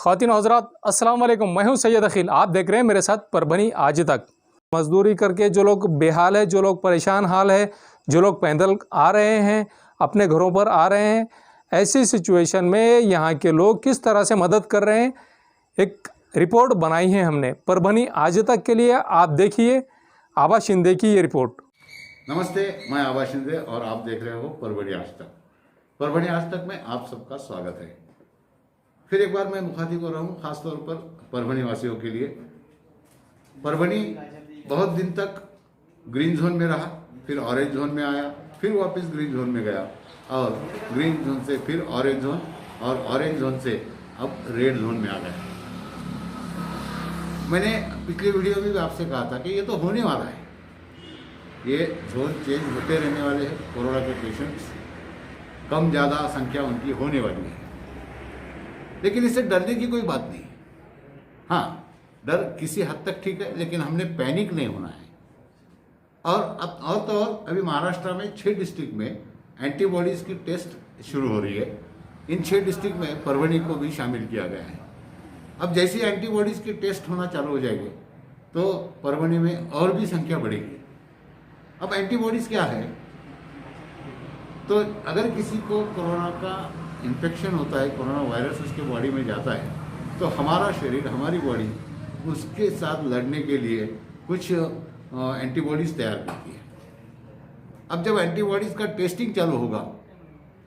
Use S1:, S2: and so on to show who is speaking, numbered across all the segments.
S1: ख़वातीन और हज़रात अस्सलाम वालेकुम। मैं हूं सैयद अखिल। आप देख रहे हैं मेरे साथ परभनी आज तक। मजदूरी करके जो लोग बेहाल है, जो लोग परेशान हाल है, जो लोग पैदल आ रहे हैं, अपने घरों पर आ रहे हैं, ऐसी सिचुएशन में यहाँ के लोग किस तरह से मदद कर रहे हैं, एक रिपोर्ट बनाई है हमने परभनी आज तक के लिए। आप देखिए आबा शिंदे की ये रिपोर्ट।
S2: नमस्ते, मैं आबा शिंदे और आप देख रहे हो परभनी आज तक। परभनी आज तक में आप सबका स्वागत है। फिर एक बार मैं मुखातिब हो रहा हूँ खासतौर पर परभनी वासियों के लिए। परभनी बहुत दिन तक ग्रीन जोन में रहा, फिर ऑरेंज जोन में आया, फिर वापस ग्रीन जोन में गया और ग्रीन जोन से फिर ऑरेंज जोन और ऑरेंज जोन से अब रेड जोन में आ गया। मैंने पिछले वीडियो में भी आपसे कहा था कि ये तो होने वाला है, ये जोन चेंज होते रहने वाले हैं। कोरोना के पेशेंट्स कम ज़्यादा संख्या उनकी होने वाली है, लेकिन इससे डरने की कोई बात नहीं। हाँ, डर किसी हद तक ठीक है, लेकिन हमने पैनिक नहीं होना है। और अब और तो और अभी महाराष्ट्र में 6 डिस्ट्रिक्ट में एंटीबॉडीज़ की टेस्ट शुरू हो रही है। इन 6 डिस्ट्रिक्ट में परभनी को भी शामिल किया गया है। अब जैसे एंटीबॉडीज़ की टेस्ट होना चालू हो जाएंगे तो परभनी में और भी संख्या बढ़ेगी। अब एंटीबॉडीज़ क्या है, तो अगर किसी को कोरोना का इन्फेक्शन होता है, कोरोना वायरस उसके बॉडी में जाता है, तो हमारा शरीर, हमारी बॉडी उसके साथ लड़ने के लिए कुछ एंटीबॉडीज़ तैयार करती है। अब जब एंटीबॉडीज़ का टेस्टिंग चालू होगा,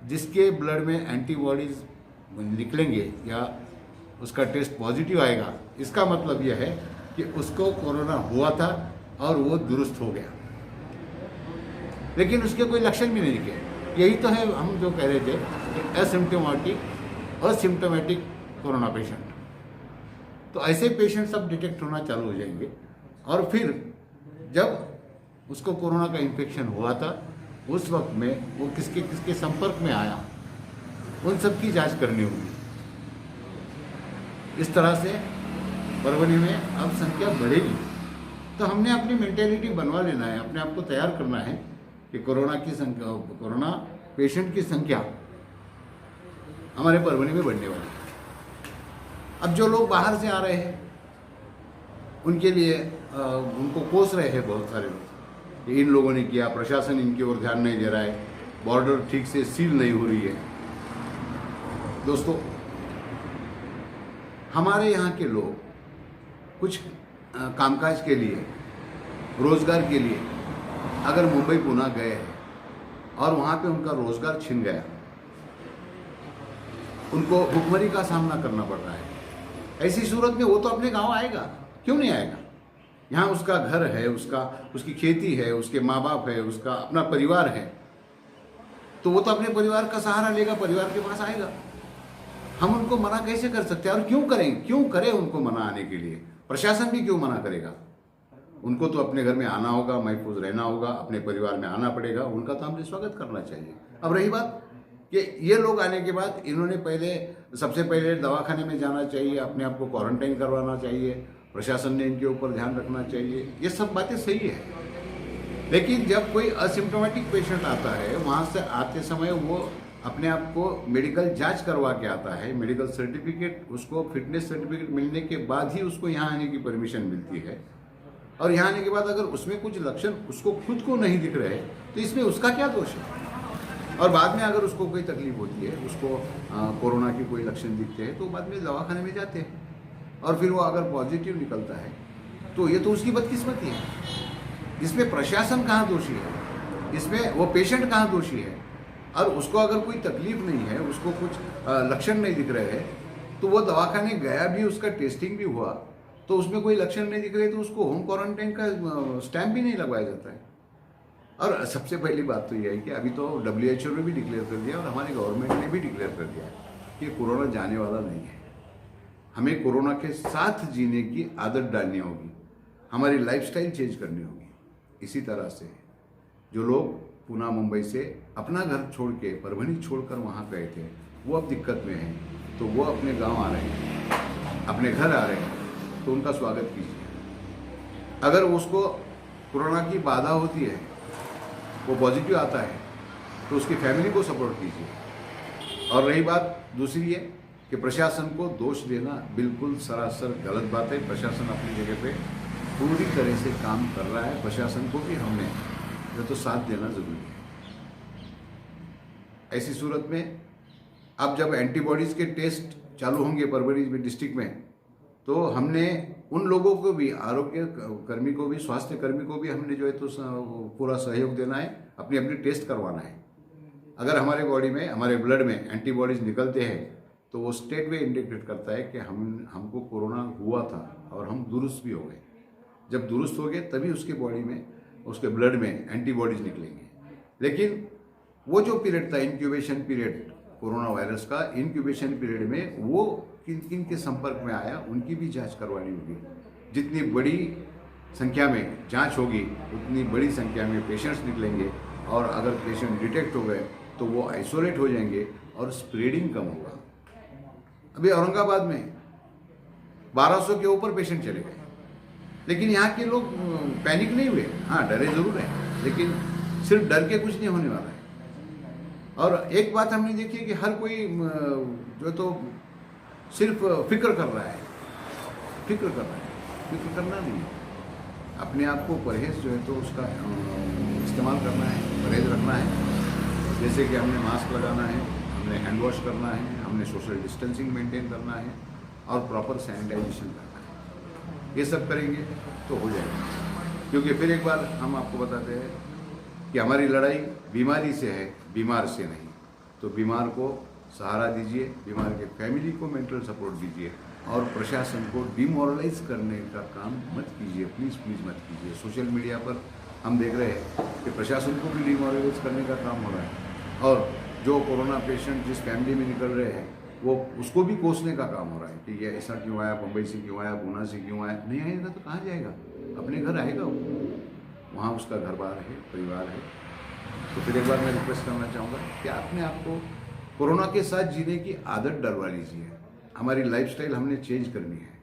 S2: जिसके ब्लड में एंटीबॉडीज़ निकलेंगे या उसका टेस्ट पॉजिटिव आएगा, इसका मतलब यह है कि उसको कोरोना हुआ था और वो दुरुस्त हो गया, लेकिन उसके कोई लक्षण भी नहीं दिखे। यही तो है हम जो कह रहे थे कि असिम्टोमेटिक कोरोना पेशेंट। तो ऐसे पेशेंट सब डिटेक्ट होना चालू हो जाएंगे और फिर जब उसको कोरोना का इन्फेक्शन हुआ था उस वक्त में वो किसके किसके संपर्क में आया, उन सब की जांच करनी होगी। इस तरह से परभनी में अब संख्या बढ़ेगी। तो हमने अपनी मेंटेलिटी बनवा लेना है, अपने आप को तैयार करना है कि कोरोना की संख्या, कोरोना पेशेंट की संख्या हमारे परभनी में बढ़ने वाली है। अब जो लोग बाहर से आ रहे हैं उनके लिए उनको कोस रहे हैं बहुत सारे लोग कि इन लोगों ने किया, प्रशासन इनकी ओर ध्यान नहीं दे रहा है, बॉर्डर ठीक से सील नहीं हो रही है। दोस्तों, हमारे यहाँ के लोग कुछ कामकाज के लिए, रोजगार के लिए अगर मुंबई पुणे गए हैं और वहाँ पे उनका रोजगार छिन गया, उनको भुखमरी का सामना करना पड़ रहा है, ऐसी सूरत में वो तो अपने गांव आएगा, क्यों नहीं आएगा? यहाँ उसका घर है, उसकी खेती है, उसके माँ बाप है, उसका अपना परिवार है, तो वो तो अपने परिवार का सहारा लेगा, परिवार के पास आएगा। हम उनको मना कैसे कर सकते हैं? और क्यों करें उनको मना आने के लिए? प्रशासन भी क्यों मना करेगा? उनको तो अपने घर में आना होगा, महफूज रहना होगा, अपने परिवार में आना पड़ेगा, उनका तो हमने स्वागत करना चाहिए। अब रही बात कि ये लोग आने के बाद इन्होंने सबसे पहले दवाखाने में जाना चाहिए, अपने आप को क्वारंटाइन करवाना चाहिए, प्रशासन ने इनके ऊपर ध्यान रखना चाहिए, ये सब बातें सही है। लेकिन जब कोई असिम्टोमेटिक पेशेंट आता है, वहाँ से आते समय वो अपने आप को मेडिकल जांच करवा के आता है, मेडिकल सर्टिफिकेट, उसको फिटनेस सर्टिफिकेट मिलने के बाद ही उसको यहाँ आने की परमिशन मिलती है। और यहाँ आने के बाद अगर उसमें कुछ लक्षण उसको खुद को नहीं दिख रहे तो इसमें उसका क्या दोष है? और बाद में अगर उसको कोई तकलीफ होती है, उसको कोरोना की कोई लक्षण दिखते हैं, तो बाद में दवाखाने में जाते हैं और फिर वो अगर पॉजिटिव निकलता है तो ये तो उसकी बदकिस्मती है। इसमें प्रशासन कहाँ दोषी है? इसमें वो पेशेंट कहाँ दोषी है? और उसको अगर कोई तकलीफ नहीं है, उसको कुछ लक्षण नहीं दिख रहे हैं, तो वो दवाखाने गया भी, उसका टेस्टिंग भी हुआ, तो उसमें कोई लक्षण नहीं दिख रहे तो उसको होम क्वारंटाइन का स्टैंप भी नहीं लगवाया जाता है। और सबसे पहली बात तो यह है कि अभी तो WHO ने भी डिक्लेयर कर दिया और हमारी गवर्नमेंट ने भी डिक्लेयर कर दिया कि कोरोना जाने वाला नहीं है। हमें कोरोना के साथ जीने की आदत डालनी होगी, हमारी लाइफस्टाइल चेंज करनी होगी। इसी तरह से जो लोग पुणे मुंबई से अपना घर छोड़ के, परभनी छोड़कर वहाँ गए थे, वो अब दिक्कत में हैं, तो वो अपने गाँव आ रहे हैं, अपने घर आ रहे हैं, तो उनका स्वागत कीजिए। अगर उसको कोरोना की बाधा होती है, वो पॉजिटिव आता है, तो उसकी फैमिली को सपोर्ट कीजिए। और रही बात दूसरी है कि प्रशासन को दोष देना बिल्कुल सरासर गलत बात है। प्रशासन अपनी जगह पे पूरी तरह से काम कर रहा है। प्रशासन को भी हमने जो तो साथ देना जरूरी है। ऐसी सूरत में अब जब एंटीबॉडीज़ के टेस्ट चालू होंगे परभणी में डिस्ट्रिक्ट में, तो हमने उन लोगों को भी, आरोग्य कर्मी को भी, स्वास्थ्य कर्मी को भी हमने जो है तो पूरा सहयोग देना है, अपनी अपनी टेस्ट करवाना है। अगर हमारे बॉडी में, हमारे ब्लड में एंटीबॉडीज़ निकलते हैं तो वो स्टेट वे इंडिकेट करता है कि हमको कोरोना हुआ था और हम दुरुस्त भी हो गए। जब दुरुस्त हो गए तभी उसके बॉडी में, उसके ब्लड में एंटीबॉडीज़ निकलेंगे। लेकिन वो जो पीरियड था इंक्यूबेशन पीरियड कोरोना वायरस का, इंक्यूबेशन पीरियड में वो किन किन के संपर्क में आया उनकी भी जांच करवानी होगी। जितनी बड़ी संख्या में जांच होगी उतनी बड़ी संख्या में पेशेंट्स निकलेंगे और अगर पेशेंट डिटेक्ट हो गए तो वो आइसोलेट हो जाएंगे और स्प्रेडिंग कम होगा। अभी औरंगाबाद में 1200 के ऊपर पेशेंट चले गए, लेकिन यहाँ के लोग पैनिक नहीं हुए। हाँ, डरे जरूर हैं, लेकिन सिर्फ डर के कुछ नहीं होने वाला है। और एक बात हमने देखी है कि हर कोई जो तो सिर्फ फिक्र कर रहा है, फिक्र करना नहीं है। अपने आप को परहेज जो है तो उसका इस्तेमाल करना है, परहेज रखना है। जैसे कि हमने मास्क लगाना है, हमने हैंड वॉश करना है, हमने सोशल डिस्टेंसिंग मेंटेन करना है और प्रॉपर सैनिटाइजेशन करना है। ये सब करेंगे तो हो जाएगा। क्योंकि फिर एक बार हम आपको बताते हैं कि हमारी लड़ाई बीमारी से है, बीमार से नहीं। तो बीमार को सहारा दीजिए, बीमार के फैमिली को मेंटल सपोर्ट दीजिए और प्रशासन को डिमोरलाइज करने का काम मत कीजिए, प्लीज़ मत कीजिए। सोशल मीडिया पर हम देख रहे हैं कि प्रशासन को भी डिमोरलाइज करने का काम हो रहा है और जो कोरोना पेशेंट जिस फैमिली में निकल रहे हैं वो उसको भी कोसने का काम हो रहा है कि ये ऐसा क्यों आया, मुंबई से क्यों आया, पूना से क्यों आया। नहीं आएगा तो कहाँ जाएगा? अपने घर आएगा वो, वहाँ उसका घर बार है, परिवार है। तो फिर एक बार मैं रिक्वेस्ट करना चाहूँगा कि अपने आप को कोरोना के साथ जीने की आदत डलवा लीजिए। हमारी लाइफस्टाइल हमने चेंज करनी है।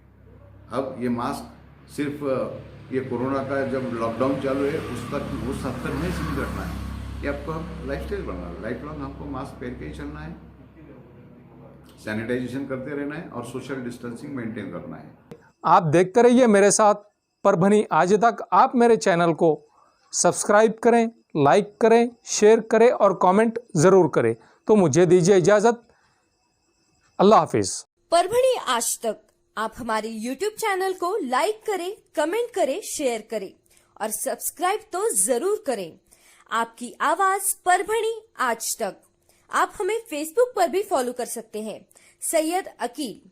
S2: अब ये मास्क सिर्फ ये कोरोना का जब लॉकडाउन चालू है उस हद तक नहीं सीमित रखना है। ये आपको लाइफस्टाइल बनना है। लाइफ लॉन्ग हमको मास्क पहन के ही चलना है, सैनिटाइजेशन करते रहना है और सोशल डिस्टेंसिंग मेंटेन करना है।
S1: आप देखते रहिए मेरे साथ परभनी आज तक। आप मेरे चैनल को सब्सक्राइब करें, लाइक करें, शेयर करें और कमेंट ज़रूर करें। तो मुझे दीजिए इजाज़त। अल्लाह हाफिज़।
S3: परभणी आज तक आप हमारे YouTube चैनल को लाइक करें, कमेंट करें, शेयर करें और सब्सक्राइब तो जरूर करें। आपकी आवाज परभणी आज तक। आप हमें Facebook पर भी फॉलो कर सकते हैं। सैयद अकील।